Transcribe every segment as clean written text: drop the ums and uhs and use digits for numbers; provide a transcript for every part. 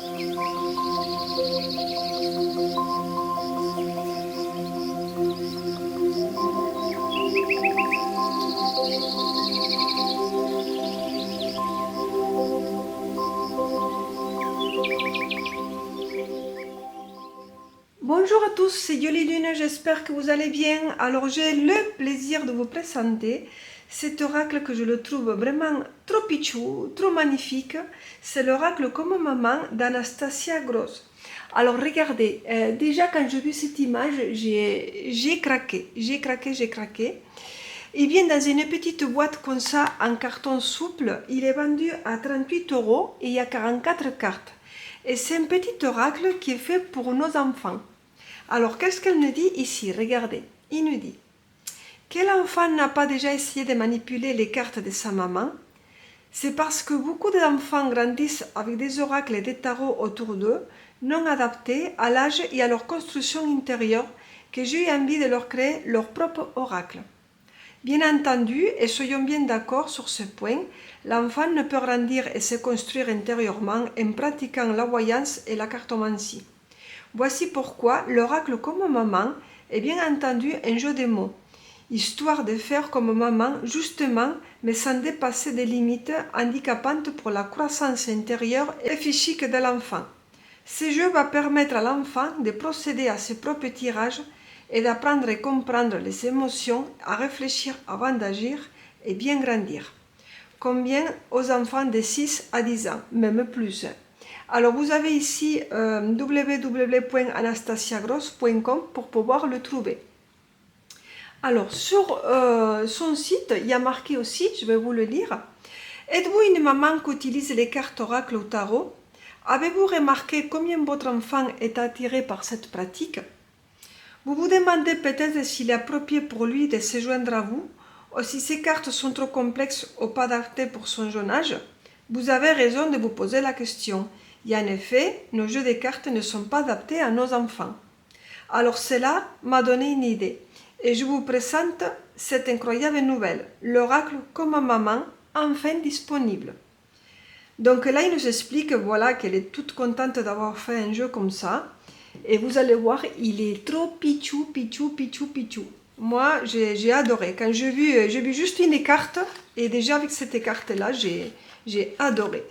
Bonjour à tous, c'est Yoli Lune, j'espère que vous allez bien. Alors j'ai le plaisir de vous présenter cet oracle que je le trouve vraiment trop pichou, trop magnifique. C'est l'oracle Comme Maman d'Anastasia Gross. Alors regardez, déjà quand j'ai vu cette image, j'ai craqué. Il vient dans une petite boîte comme ça, en carton souple. Il est vendu à 38 € et il y a 44 cartes. Et c'est un petit oracle qui est fait pour nos enfants. Alors, qu'est-ce qu'elle nous dit ici? Regardez, il nous dit: quel enfant n'a pas déjà essayé de manipuler les cartes de sa maman? C'est parce que beaucoup d'enfants grandissent avec des oracles et des tarots autour d'eux, non adaptés à l'âge et à leur construction intérieure, que j'ai eu envie de leur créer leur propre oracle. Bien entendu, et soyons bien d'accord sur ce point, l'enfant ne peut grandir et se construire intérieurement en pratiquant la voyance et la cartomancie. Voici pourquoi l'oracle Comme Maman est bien entendu un jeu de mots, histoire de faire comme maman justement, mais sans dépasser des limites handicapantes pour la croissance intérieure et physique de l'enfant. Ce jeu va permettre à l'enfant de procéder à ses propres tirages et d'apprendre et comprendre les émotions, à réfléchir avant d'agir et bien grandir. Convient aux enfants de 6 à 10 ans, même plus. Alors vous avez ici www.anastasiagross.com pour pouvoir le trouver. Alors sur son site, il y a marqué aussi, je vais vous le lire: êtes-vous une maman qui utilise les cartes oracle au tarot? Avez-vous remarqué combien votre enfant est attiré par cette pratique? Vous vous demandez peut-être s'il est approprié pour lui de se joindre à vous, ou si ces cartes sont trop complexes ou pas adaptées pour son jeune âge. Vous avez raison de vous poser la question. Et en effet, nos jeux de cartes ne sont pas adaptés à nos enfants. Alors cela m'a donné une idée, et je vous présente cette incroyable nouvelle, l'oracle Comme Maman, enfin disponible. Donc là, il nous explique voilà, qu'elle est toute contente d'avoir fait un jeu comme ça. Et vous allez voir, il est trop pichou. Moi, j'ai adoré. Quand j'ai vu juste une carte, et déjà avec cette carte-là, j'ai adoré.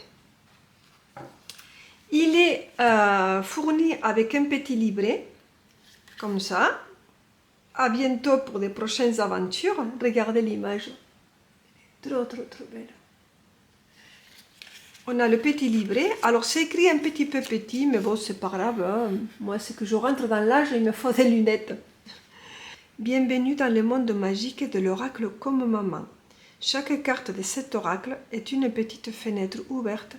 Il est fourni avec un petit livret, comme ça. À bientôt pour des prochaines aventures. Regardez l'image. Trop belle. On a le petit livret. Alors, c'est écrit un petit peu petit, mais bon, c'est pas grave. Hein. Moi, c'est que je rentre dans l'âge, il me faut des lunettes. Bienvenue dans le monde magique de l'oracle Comme Maman. Chaque carte de cet oracle est une petite fenêtre ouverte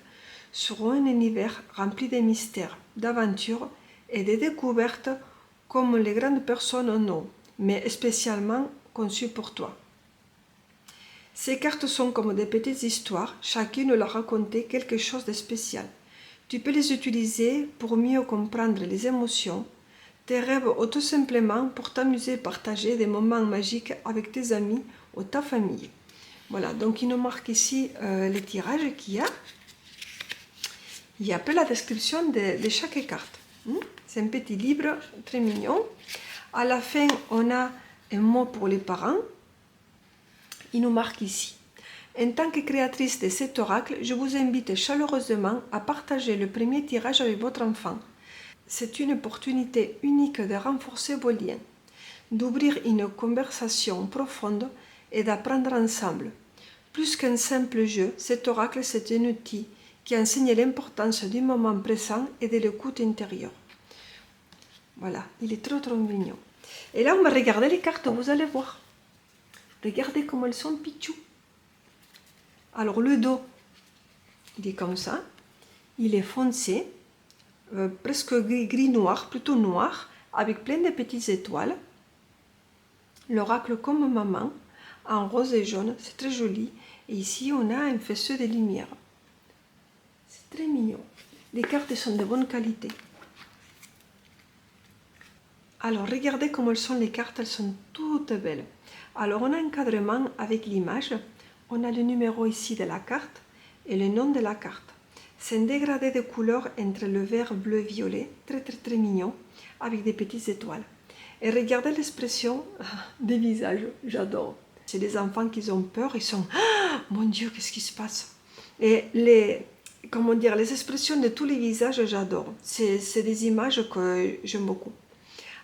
sur un univers rempli de mystères, d'aventures et de découvertes comme les grandes personnes en ont, mais spécialement conçues pour toi. Ces cartes sont comme des petites histoires, chacune leur raconter quelque chose de spécial. Tu peux les utiliser pour mieux comprendre les émotions, tes rêves ou tout simplement pour t'amuser et partager des moments magiques avec tes amis ou ta famille. Voilà, donc il nous marque ici les tirages qu'il y a. Il y a peu la description de chaque carte. C'est un petit livre très mignon. À la fin, on a un mot pour les parents. Il nous marque ici: en tant que créatrice de cet oracle, je vous invite chaleureusement à partager le premier tirage avec votre enfant. C'est une opportunité unique de renforcer vos liens, d'ouvrir une conversation profonde et d'apprendre ensemble. Plus qu'un simple jeu, cet oracle c'est un outil qui enseigne l'importance du moment présent et de l'écoute intérieure. Voilà, il est trop mignon. Et là, on va regarder les cartes, vous allez voir. Regardez comment elles sont pichou. Alors le dos, il est comme ça. Il est foncé, presque gris-noir, plutôt noir, avec plein de petites étoiles. L'oracle Comme Maman, en rose et jaune, c'est très joli. Et ici, on a un faisceau de lumière. C'est très mignon. Les cartes sont de bonne qualité. Alors, regardez comment elles sont les cartes, elles sont toutes belles. Alors, on a un encadrement avec l'image. On a le numéro ici de la carte et le nom de la carte. C'est un dégradé de couleurs entre le vert, bleu et violet, très mignon, avec des petites étoiles. Et regardez l'expression des visages, j'adore. C'est des enfants qui ont peur, ils sont « Mon Dieu, qu'est-ce qui se passe ?» Et les expressions de tous les visages, j'adore. C'est des images que j'aime beaucoup.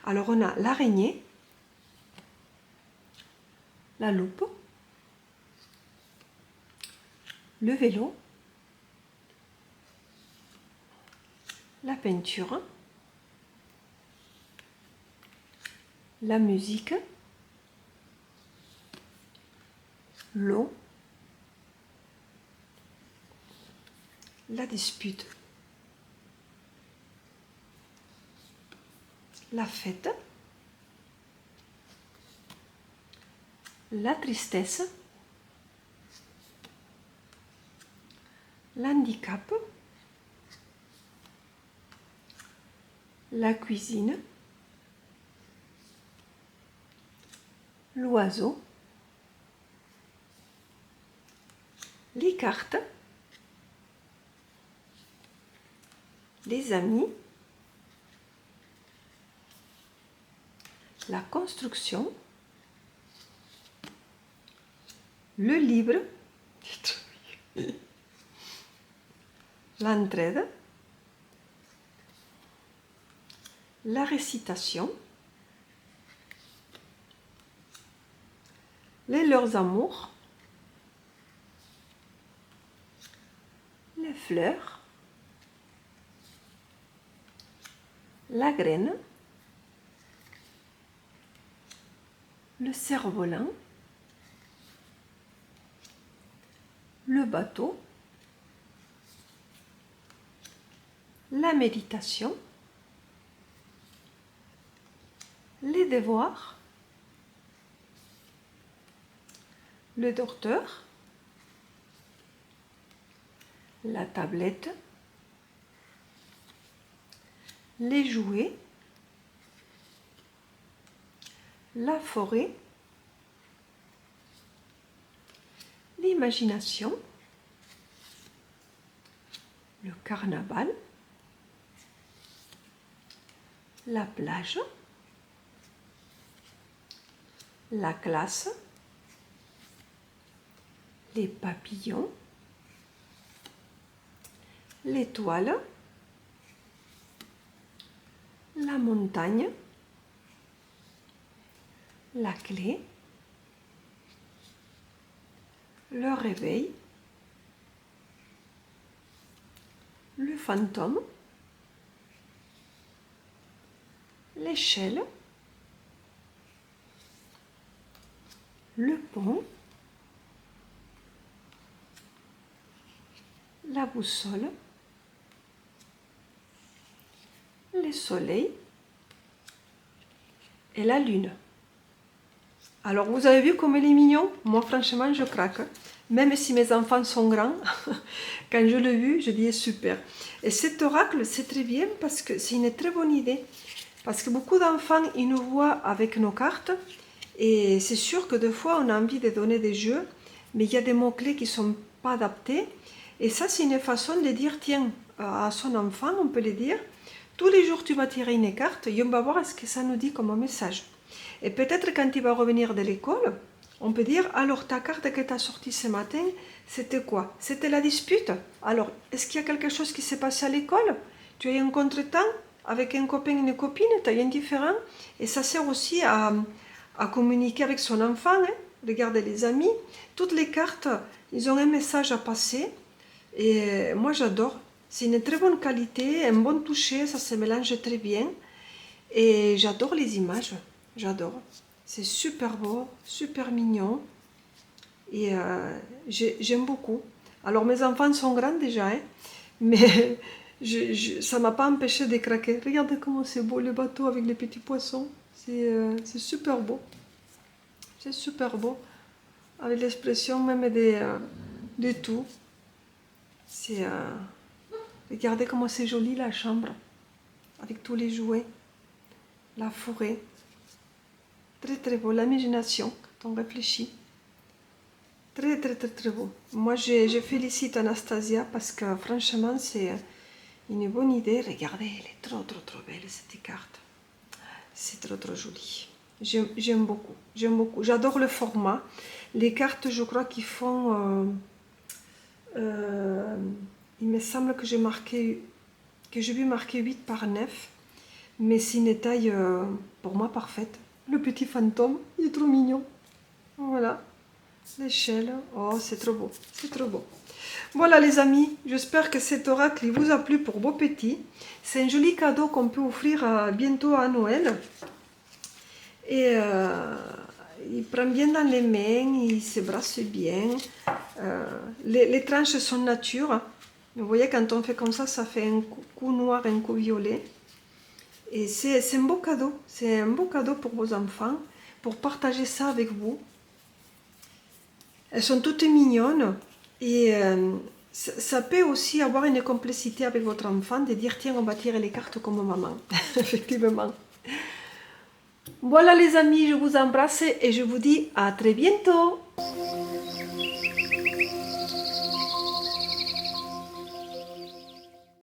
Alors on a l'araignée, la loupe, le vélo, la peinture, la musique, l'eau, la dispute, la fête, la tristesse, l'handicap, la cuisine, l'oiseau, les cartes, les amis, la construction, le livre, l'entraide, la récitation, les leurs amours, les fleurs, la graine, le cerf-volant, le bateau, la méditation, les devoirs, le docteur, la tablette, les jouets, la forêt, l'imagination, le carnaval, la plage, la classe, les papillons, l'étoile, la montagne, la clé, le réveil, le fantôme, l'échelle, le pont, la boussole, le soleil et la lune. Alors vous avez vu comme il est mignon? Moi franchement je craque. Même si mes enfants sont grands, quand je l'ai vu, je dis super. Et cet oracle, c'est très bien parce que c'est une très bonne idée. Parce que beaucoup d'enfants, ils nous voient avec nos cartes. Et c'est sûr que des fois, on a envie de donner des jeux, mais il y a des mots-clés qui ne sont pas adaptés. Et ça, c'est une façon de dire, tiens, à son enfant, on peut le dire, tous les jours, tu vas tirer une carte et on va voir ce que ça nous dit comme message. Et peut-être quand il va revenir de l'école, on peut dire, alors ta carte que tu as sortie ce matin, c'était quoi? C'était la dispute. Alors, est-ce qu'il y a quelque chose qui s'est passé à l'école? Tu as eu un contretemps avec un copain et une copine, tu as eu un différent? Et ça sert aussi à communiquer avec son enfant. Hein? Regardez les amis, toutes les cartes, ils ont un message à passer. Et moi, j'adore. C'est une très bonne qualité, un bon toucher, ça se mélange très bien. Et j'adore les images, j'adore. C'est super beau, super mignon. Et j'aime beaucoup. Alors mes enfants sont grands déjà, hein, mais ça ne m'a pas empêché de craquer. Regardez comment c'est beau le bateau avec les petits poissons. C'est super beau. C'est super beau. Avec l'expression même de tout. Regardez comment c'est joli la chambre. Avec tous les jouets. La forêt. Très très beau. L'imagination, quand on réfléchit. Très, très, très, très beau. Moi, je félicite Anastasia parce que franchement, c'est une bonne idée. Regardez, elle est trop, trop, trop belle, cette carte. C'est trop, trop joli. J'aime beaucoup. J'aime beaucoup. J'adore le format. Les cartes, je crois qu'ils font... il me semble que j'ai marqué... que j'ai vu marquer 8 par 9. Mais c'est une taille, pour moi, parfaite. Le petit fantôme, il est trop mignon. Voilà. L'échelle, oh c'est trop beau, c'est trop beau. Voilà les amis, j'espère que cet oracle il vous a plu pour vos petits. C'est un joli cadeau qu'on peut offrir bientôt à Noël. Et il prend bien dans les mains, il se brasse bien. Les tranches sont nature. Vous voyez quand on fait comme ça fait un coup noir et un coup violet. Et c'est un beau cadeau, c'est un beau cadeau pour vos enfants, pour partager ça avec vous. Elles sont toutes mignonnes et ça peut aussi avoir une complicité avec votre enfant de dire tiens on va tirer les cartes comme maman, effectivement. Voilà les amis, je vous embrasse et je vous dis à très bientôt.